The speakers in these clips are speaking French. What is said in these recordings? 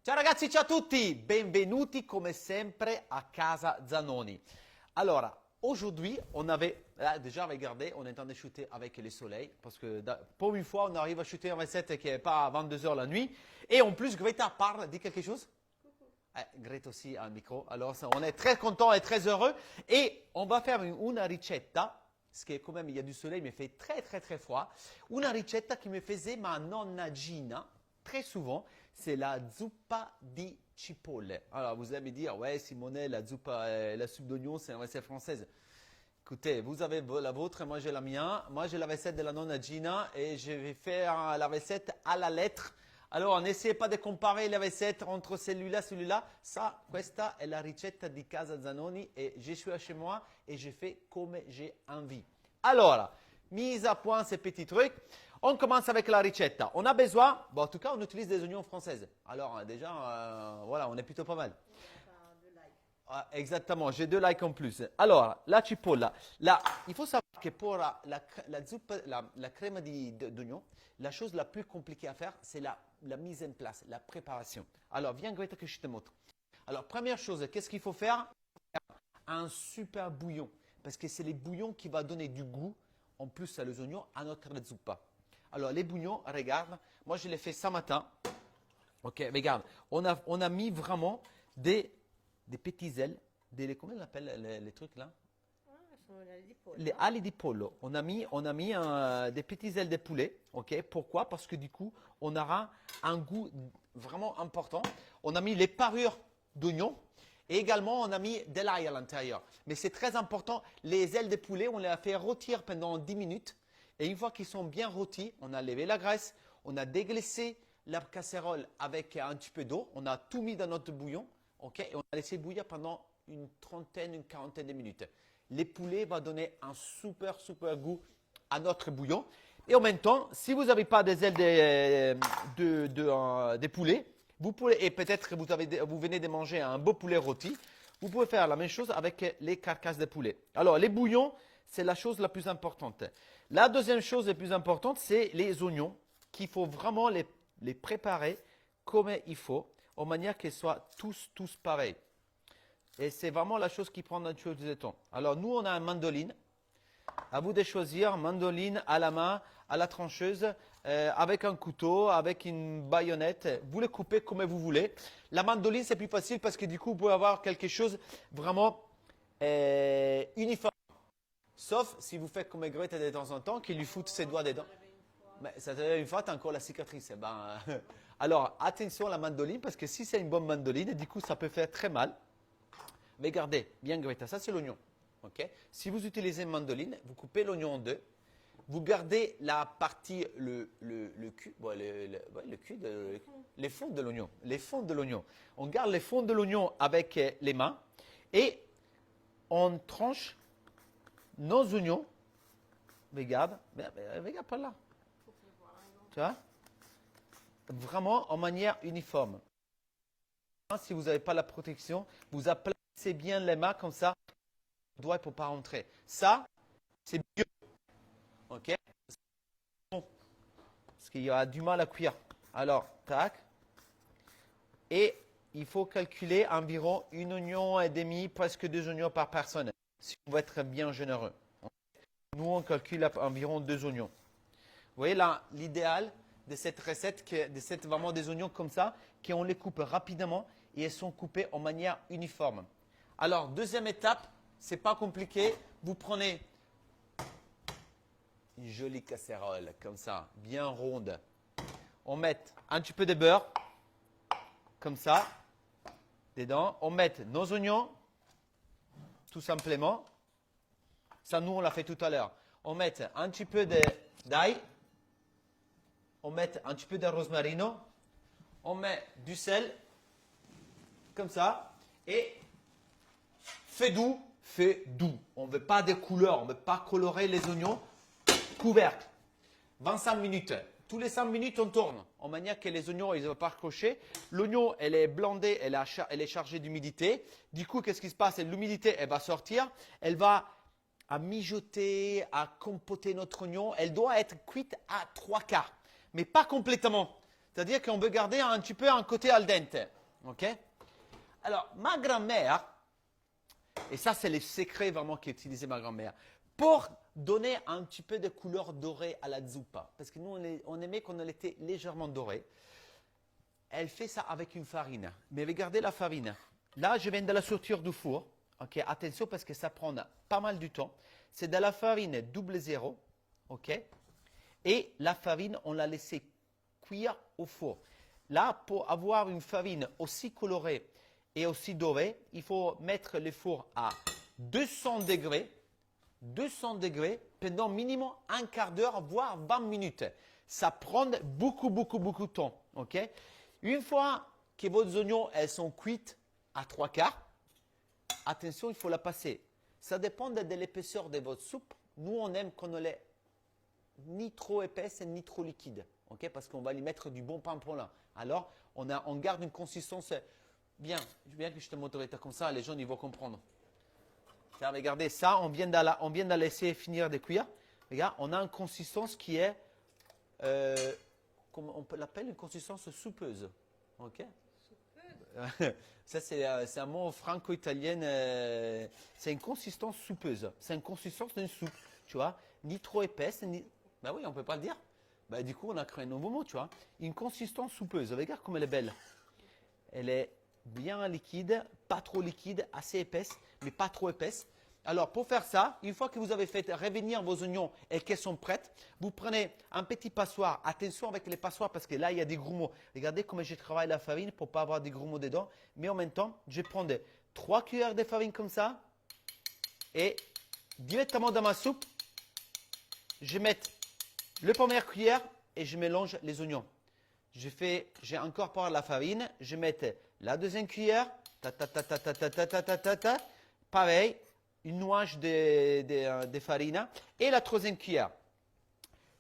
Ciao ragazzi, ciao a tutti, benvenuti comme sempre à Casa Zanoni. Alors, aujourd'hui, on avait, déjà regardez, on est en train de shooter avec le soleil, parce que pour une fois, on arrive à shooter une recette qui n'est pas à 22 heures la nuit. Et en plus, Greta parle, dit quelque chose? Greta aussi a un micro, alors on est très content et très heureux. Et on va faire une ricetta, parce que quand même il y a du soleil, mais il fait très froid. Une ricetta qui me faisait ma nonna Gina, très souvent, c'est la zuppa di cipolle. Alors vous allez me dire, ouais Simone, la zuppa, la soupe d'oignon, c'est une recette française. Écoutez, vous avez la vôtre, moi j'ai la mienne. Moi j'ai la recette de la nonna Gina et je vais faire la recette à la lettre. Alors, n'essayez pas de comparer les recettes entre celui-là et celui-là. Ça, questa è la ricetta di Casa Zanoni et je suis chez moi et je fais comme j'ai envie. Alors, mise à point ces petits trucs. On commence avec la ricetta. On a besoin, bon, en tout cas, on utilise des oignons françaises. Alors, déjà, voilà, on est plutôt pas mal. Ah, exactement, j'ai 2 likes en plus. Alors, la cipolla. Là, il faut savoir que pour la crème d'oignon, la chose la plus compliquée à faire, c'est la mise en place, la préparation. Alors, viens Greta que je te montre. Alors, première chose, qu'est-ce qu'il faut faire? Un super bouillon. Parce que c'est les bouillons qui vont donner du goût, en plus à les oignons, à notre zuppa. Alors, les bouillons, regarde, moi je l'ai fait ce matin. Ok, regarde, on a mis vraiment des petits ailes, comment on appelle les trucs là? Les ali di pollo. On a mis des petits ailes de poulet. Ok, pourquoi? Parce que du coup, on aura un goût vraiment important. On a mis les parures d'oignons et également on a mis de l'ail à l'intérieur. Mais c'est très important, les ailes de poulet, on les a fait rôtir pendant 10 minutes. Et une fois qu'ils sont bien rôtis, on a levé la graisse, on a déglacé la casserole avec un petit peu d'eau, on a tout mis dans notre bouillon, ok, et on a laissé bouillir pendant une quarantaine de minutes. Les poulets vont donner un super goût à notre bouillon. Et en même temps, si vous n'avez pas des ailes de poulet, vous pouvez, et peut-être que vous venez de manger un beau poulet rôti, vous pouvez faire la même chose avec les carcasses de poulet. Alors, les bouillons, c'est la chose la plus importante. La deuxième chose la plus importante, c'est les oignons, qu'il faut vraiment les préparer comme il faut, en manière qu'ils soient tous pareils. Et c'est vraiment la chose qui prend un peu de temps. Alors, nous, on a une mandoline. À vous de choisir, mandoline à la main, à la trancheuse, avec un couteau, avec une baïonnette. Vous les coupez comme vous voulez. La mandoline, c'est plus facile parce que du coup, vous pouvez avoir quelque chose vraiment uniforme. Sauf si vous faites comme Greta de temps en temps, qui lui fout ses doigts dedans. Mais ça une fois, tu as encore la cicatrice. Alors, attention à la mandoline, parce que si c'est une bonne mandoline, du coup, ça peut faire très mal. Mais regardez, bien Greta, ça c'est l'oignon. Okay? Si vous utilisez une mandoline, vous coupez l'oignon en deux. Vous gardez la partie, le cul, les fonds de l'oignon. Les fonds de l'oignon. On garde les fonds de l'oignon avec les mains et on tranche nos oignons. Regarde par là. Tu vois? Vraiment en manière uniforme. Si vous n'avez pas la protection, vous placez bien les mains comme ça. Le doigt ne peut pas rentrer. Ça, c'est bio. Ok? Parce qu'il y a du mal à cuire. Alors, tac. Et il faut calculer environ 1 oignon et demi, presque 2 oignons par personne. Si on veut être bien généreux. Nous, on calcule environ 2 oignons. Vous voyez là, l'idéal de cette recette, de vraiment des oignons comme ça, qu'on les coupe rapidement et elles sont coupées en manière uniforme. Alors, deuxième étape, c'est pas compliqué. Vous prenez une jolie casserole comme ça, bien ronde. On met un petit peu de beurre, comme ça, dedans. On met nos oignons, tout simplement. Ça, nous, on l'a fait tout à l'heure. On met un petit peu d'ail. On met un petit peu de rosmarino. On met du sel, comme ça. Et fait doux. On ne veut pas de couleurs, on ne veut pas colorer les oignons. Couvercle. 25 minutes. Tous les 5 minutes, on tourne. En manière que les oignons, ils ne vont pas accrocher. L'oignon, elle est blandée, elle est chargée d'humidité. Du coup, qu'est-ce qui se passe? L'humidité, elle va sortir. Elle va mijoter, à compoter notre oignon. Elle doit être cuite à 3/4. Mais pas complètement. C'est-à-dire qu'on veut garder un petit peu un côté al dente. Ok? Alors, ma grand-mère, et ça c'est le secret vraiment qu'utilisait ma grand-mère, pour donner un petit peu de couleur dorée à la zuppa, parce que nous on aimait qu'on était légèrement doré, elle fait ça avec une farine. Mais regardez la farine. Là, je viens de la sortir du four. Ok, attention parce que ça prend pas mal de temps. C'est de la farine double zéro. Ok. Et la farine, on l'a laissée cuire au four. Là, pour avoir une farine aussi colorée et aussi dorée, il faut mettre le four à 200 degrés. 200 degrés pendant minimum un quart d'heure, voire 20 minutes. Ça prend beaucoup de temps. Ok. Une fois que vos oignons elles sont cuites à 3/4, attention, il faut la passer. Ça dépend de l'épaisseur de votre soupe. Nous, on aime qu'on ne l'ait ni trop épaisse ni trop liquide. Okay? Parce qu'on va lui mettre du bon pain pour là. Alors, on garde une consistance bien. Bien que je te montrerai comme ça, les gens ils vont comprendre. Tiens, regardez, ça, on vient de la laisser finir de cuire. Regarde, on a une consistance qui est, comme on peut l'appeler, une consistance soupeuse. Ok? Soupeuse. Ça, c'est un mot franco-italien. C'est une consistance soupeuse. C'est une consistance d'une soupe, tu vois. Ni trop épaisse, ni... Ben oui, on ne peut pas le dire. Ben, du coup, on a créé un nouveau mot, tu vois. Une consistance soupeuse. Regarde comme elle est belle. Elle est bien liquide, pas trop liquide, assez épaisse, mais pas trop épaisse. Alors, pour faire ça, une fois que vous avez fait revenir vos oignons et qu'elles sont prêtes, vous prenez un petit passoire. Attention avec les passoires parce que là, il y a des grumeaux. Regardez comment je travaille la farine pour ne pas avoir des grumeaux dedans. Mais en même temps, je prends 3 cuillères de farine comme ça et directement dans ma soupe, je mets la première cuillère et je mélange les oignons. J'ai encore par la farine, je mets la deuxième cuillère, pareil, une noix de farine et la troisième cuillère.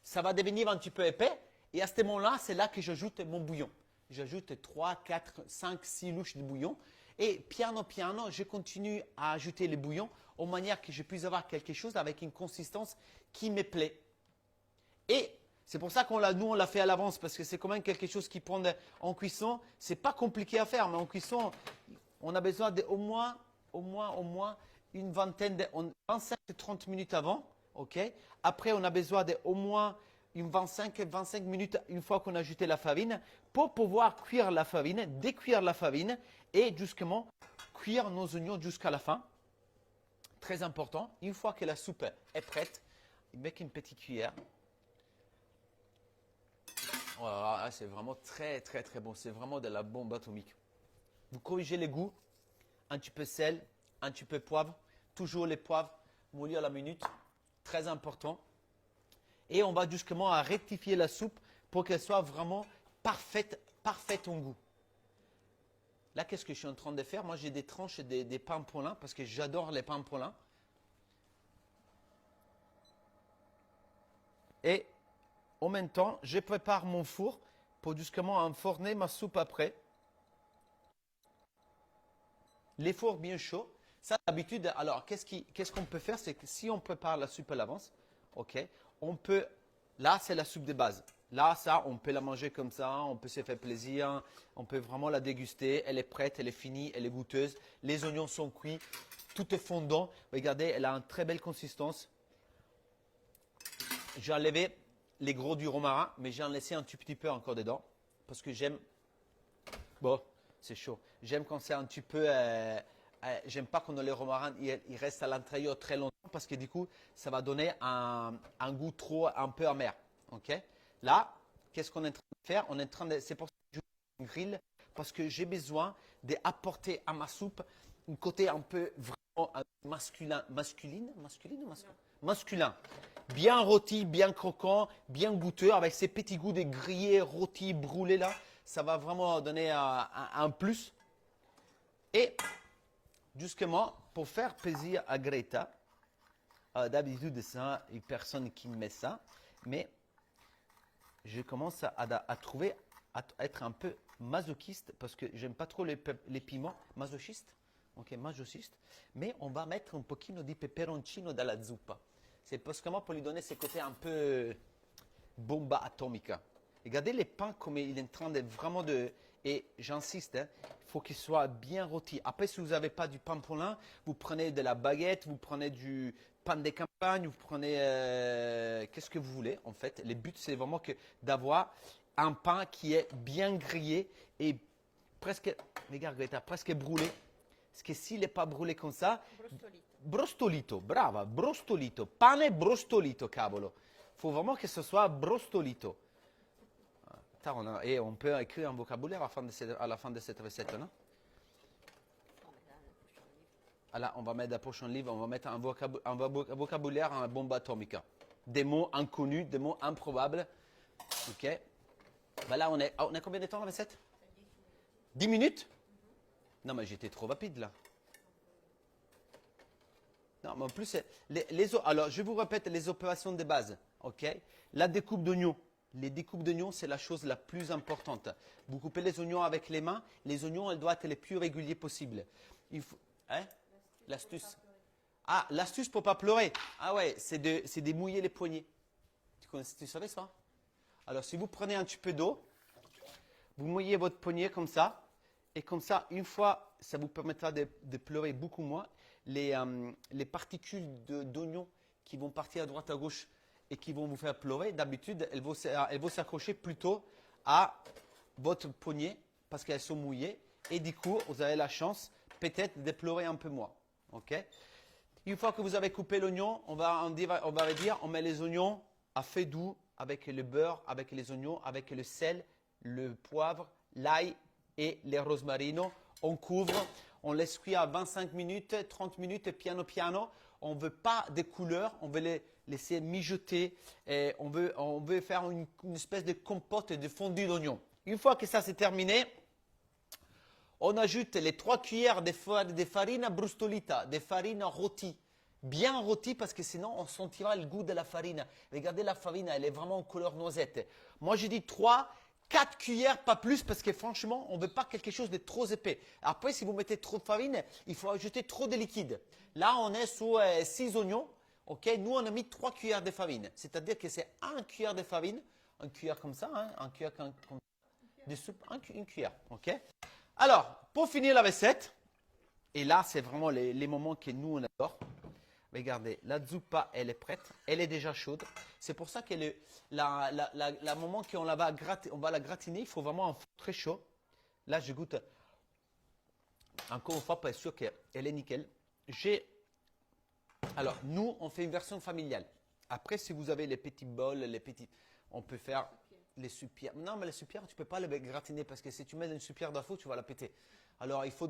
Ça va devenir un petit peu épais et à ce moment-là, c'est là que j'ajoute mon bouillon. J'ajoute 3, 4, 5, 6 louches de bouillon et piano, je continue à ajouter les bouillons de manière que je puisse avoir quelque chose avec une consistance qui me plaît. Et c'est pour ça nous on l'a fait à l'avance parce que c'est quand même quelque chose qui prend en cuisson. C'est pas compliqué à faire, mais en cuisson, on a besoin au moins une vingtaine, 25-30 minutes avant. Ok. Après, on a besoin au moins une 25 minutes une fois qu'on a ajouté la farine pour pouvoir cuire la farine, décuire la farine et justement cuire nos oignons jusqu'à la fin. Très important. Une fois que la soupe est prête, avec une petite cuillère. Voilà, c'est vraiment très bon. C'est vraiment de la bombe atomique. Vous corrigez les goûts. Un petit peu sel, un petit peu poivre. Toujours les poivres moulus à la minute. Très important. Et on va justement à rectifier la soupe pour qu'elle soit vraiment parfaite en goût. Là, qu'est-ce que je suis en train de faire? Moi, j'ai des tranches des pains poulins parce que j'adore les pains poulins. Et en même temps, je prépare mon four pour justement enfourner ma soupe après. Les fours bien chauds. Ça, d'habitude, alors, qu'est-ce qu'on peut faire? C'est que si on prépare la soupe à l'avance, ok, on peut, là, c'est la soupe de base. Là, ça, on peut la manger comme ça, on peut se faire plaisir, on peut vraiment la déguster. Elle est prête, elle est finie, elle est goûteuse. Les oignons sont cuits, tout est fondant. Regardez, elle a une très belle consistance. J'ai enlevé les gros du romarin, mais j'ai en laissé un tout petit peu encore dedans. Parce que j'aime, bon, c'est chaud. J'aime quand c'est un petit peu, j'aime pas quand le romarin il reste à l'intérieur très longtemps parce que du coup, ça va donner un goût trop, un peu amer. Ok? Là, qu'est-ce qu'on est en train de faire? On est en train de, c'est pour ça que je grille parce que j'ai besoin d'apporter à ma soupe un côté un peu vraiment masculin, masculin. Bien rôti, bien croquant, bien goûteux avec ces petits goûts de grillés, rôtis, brûlés là. Ça va vraiment donner un plus. Et justement, pour faire plaisir à Greta, d'habitude, c'est une personne qui met ça, mais je commence à trouver, à être un peu masochiste parce que j'aime pas trop les piments. Masochiste, ok, masochiste. Mais on va mettre un pochino di peperoncino dans la zuppa. C'est parce que moi, pour lui donner ce côté un peu bomba atomica. Regardez les pains comme il est en train de vraiment de... Et j'insiste, hein, il faut qu'il soit bien rôti. Après, si vous n'avez pas du pain poulain, vous prenez de la baguette, vous prenez du pain de campagne, vous prenez... qu'est-ce que vous voulez en fait. Le but, c'est vraiment d'avoir un pain qui est bien grillé et presque... Regarde, Greta, presque brûlé. Parce que s'il n'est pas brûlé comme ça... Brostolito, brava, brostolito. Pane brostolito, cavolo. Il faut vraiment que ce soit brostolito. Et on peut écrire un vocabulaire à la fin de cette recette, non? Alors, on va mettre la prochaine livre, on va mettre un vocabulaire, une bombe atomique. Des mots inconnus, des mots improbables. Ok. Voilà, on est combien de temps la recette? 10 minutes? Non, mais j'étais trop rapide là. Non, mais en plus, alors je vous répète les opérations de base. Ok. La découpe d'oignons. Les découpes d'oignons, c'est la chose la plus importante. Vous coupez les oignons avec les mains. Les oignons, elles doivent être les plus réguliers possible. Il faut, hein? L'astuce. Ah, l'astuce pour ne pas pleurer. Ah ouais, c'est de mouiller les poignets. Tu savais ça? Alors, si vous prenez un petit peu d'eau, vous mouillez votre poignet comme ça. Et comme ça, une fois, ça vous permettra de pleurer beaucoup moins. Les particules d'oignon qui vont partir à droite à gauche et qui vont vous faire pleurer, d'habitude, elles vont s'accrocher plutôt à votre poignet parce qu'elles sont mouillées. Et du coup, vous avez la chance peut-être de pleurer un peu moins. Okay? Une fois que vous avez coupé l'oignon, on va dire, on met les oignons à feu doux avec le beurre, avec les oignons, avec le sel, le poivre, l'ail et les rosmarino. On couvre, on laisse cuire à 25 minutes, 30 minutes, piano piano. On ne veut pas de couleurs, on veut les laisser mijoter. Et on veut faire une espèce de compote de fondu d'oignon. Une fois que ça c'est terminé, on ajoute les 3 cuillères de farine brustolita, de farine rôtie. Bien rôtie parce que sinon on sentira le goût de la farine. Regardez la farine, elle est vraiment en couleur noisette. Moi je dis 4 cuillères, pas plus, parce que franchement, on ne veut pas quelque chose de trop épais. Après, si vous mettez trop de farine, il faut ajouter trop de liquide. Là, on est sous 6 oignons. Okay? Nous, on a mis 3 cuillères de farine. C'est-à-dire que c'est 1 cuillère de farine, une cuillère comme ça, hein, une cuillère de soupe, une cuillère. Okay? Alors, pour finir la recette, et là, c'est vraiment les moments que nous, on adore. Regardez, la zuppa, elle est prête. Elle est déjà chaude. C'est pour ça que la moment qu'on va la gratiner, il faut vraiment un four très chaud. Là, je goûte encore une fois pour être sûr qu'elle est nickel. Alors, nous, on fait une version familiale. Après, si vous avez les petits bols, on peut faire les soupières. Non, mais les soupières, tu ne peux pas les gratiner parce que si tu mets une soupière d'un four, tu vas la péter. Alors, il faut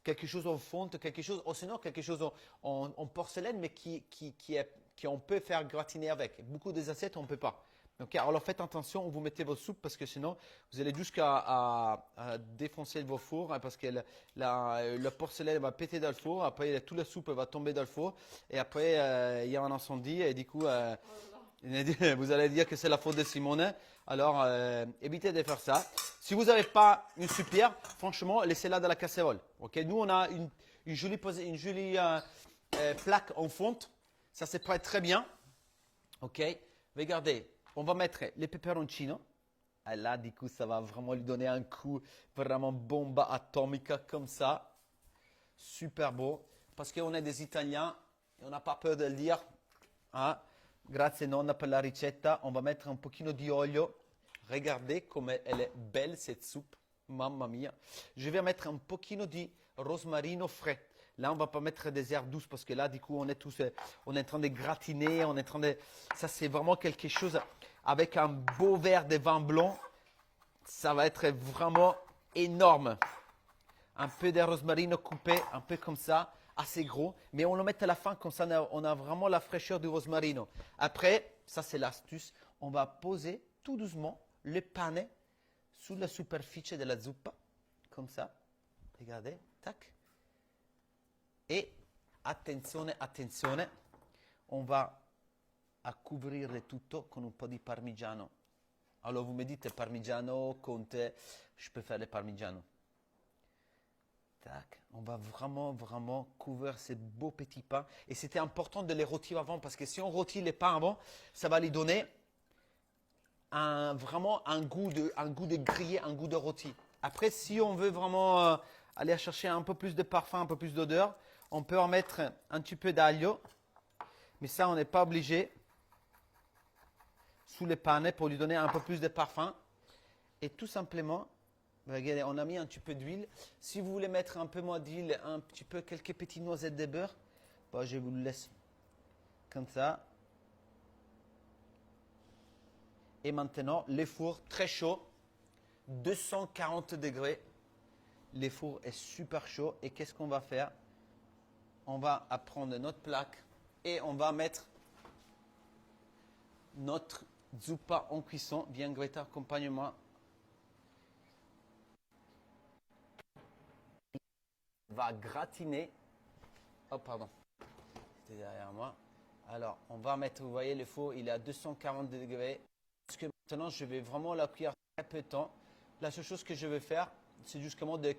quelque chose en fonte, quelque chose, ou sinon quelque chose en porcelaine, mais qu'on peut faire gratiner avec. Beaucoup des assiettes, on ne peut pas. Okay, alors faites attention où vous mettez vos soupes parce que sinon, vous allez jusqu'à défoncer vos fours hein, parce que la porcelaine va péter dans le four. Après, toute la soupe va tomber dans le four. Et après, il y a un incendie et du coup, vous allez dire que c'est la faute de Simone. Alors, évitez de faire ça. Si vous n'avez pas une soupière, franchement, laissez-la dans la casserole. Okay? Nous, on a une jolie plaque en fonte. Ça se prête très bien. Ok. Regardez, on va mettre les peperoncinos. Et là, du coup, ça va vraiment lui donner un coup vraiment bomba atomica comme ça. Super beau. Parce qu'on est des Italiens et on n'a pas peur de le dire. Hein? Grazie nonna per la ricetta. On va mettre un pochino di olio. Regardez comme elle est belle cette soupe. Mamma mia. Je vais mettre un pochino di rosmarino frais. Là, on ne va pas mettre des herbes douces parce que là, du coup, on est en train de gratiner. Ça, c'est vraiment quelque chose avec un beau verre de vin blanc. Ça va être vraiment énorme. Un peu de rosmarino coupé, un peu comme ça, assez gros. Mais on le met à la fin, comme ça, on a vraiment la fraîcheur du rosmarino. Après, ça, c'est l'astuce. On va poser tout doucement le pane sur la superficie de la zuppa. Comme ça. Regardez. Tac. Et attenzione, attenzione, on va couvrir le tutto con un po' di parmigiano. Alors vous me dites parmigiano, comté, je peux faire le parmigiano. Tac, on va vraiment, vraiment couvrir ces beaux petits pains. Et c'était important de les rôtir avant parce que si on rôtit les pains avant, ça va lui donner vraiment un goût de grillé, un goût de rôti. Après, si on veut vraiment aller chercher un peu plus de parfum, un peu plus d'odeur, on peut en mettre un petit peu d'aglio. Mais ça, on n'est pas obligé. Sous les panais pour lui donner un peu plus de parfum. Et tout simplement, regardez, on a mis un petit peu d'huile. Si vous voulez mettre un peu moins d'huile, un petit peu, quelques petites noisettes de beurre, bah, je vous le laisse comme ça. Et maintenant, les fours très chauds, 240 degrés. Les fours est super chaud. Et qu'est-ce qu'on va faire? On va prendre notre plaque et on va mettre notre zuppa en cuisson. Viens Greta, accompagne-moi. On va gratiner. Oh pardon, c'était derrière moi. Alors, on va mettre, vous voyez, le four, il est à 240 degrés. Parce que maintenant, je vais vraiment la cuire très peu de temps. La seule chose que je vais faire, c'est justement de...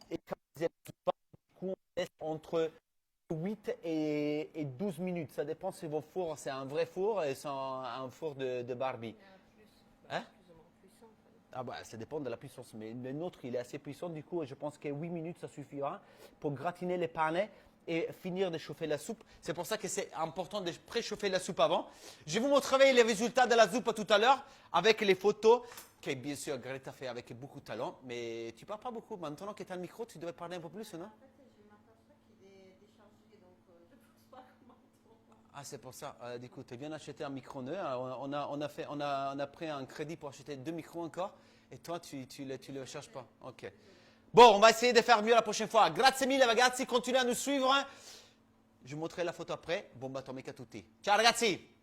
Et quand vous êtes du coup, on laisse entre 8 et 12 minutes. Ça dépend si vos fours, c'est un vrai four et c'est un four de Barbie. Hein? Ah bah, ça dépend de la puissance. Mais le nôtre, il est assez puissant. Du coup, je pense que 8 minutes, ça suffira pour gratiner les panais et finir de chauffer la soupe. C'est pour ça que c'est important de préchauffer la soupe avant. Je vous montrerai les résultats de la soupe tout à l'heure avec les photos que bien sûr Greta fait avec beaucoup de talent. Mais tu parles pas beaucoup. Maintenant que tu as le micro, tu devrais parler un peu plus, non? Ah, c'est pour ça. Du coup, tu as bien acheté un micro neuf. On a pris un crédit pour acheter 2 micros encore. Et toi, tu le cherches pas. Ok. Bon, on va essayer de faire mieux la prochaine fois. Grazie mille ragazzi, continuez à nous suivre. Je vous montrerai la photo après. Bon battome a tutti. Ciao ragazzi!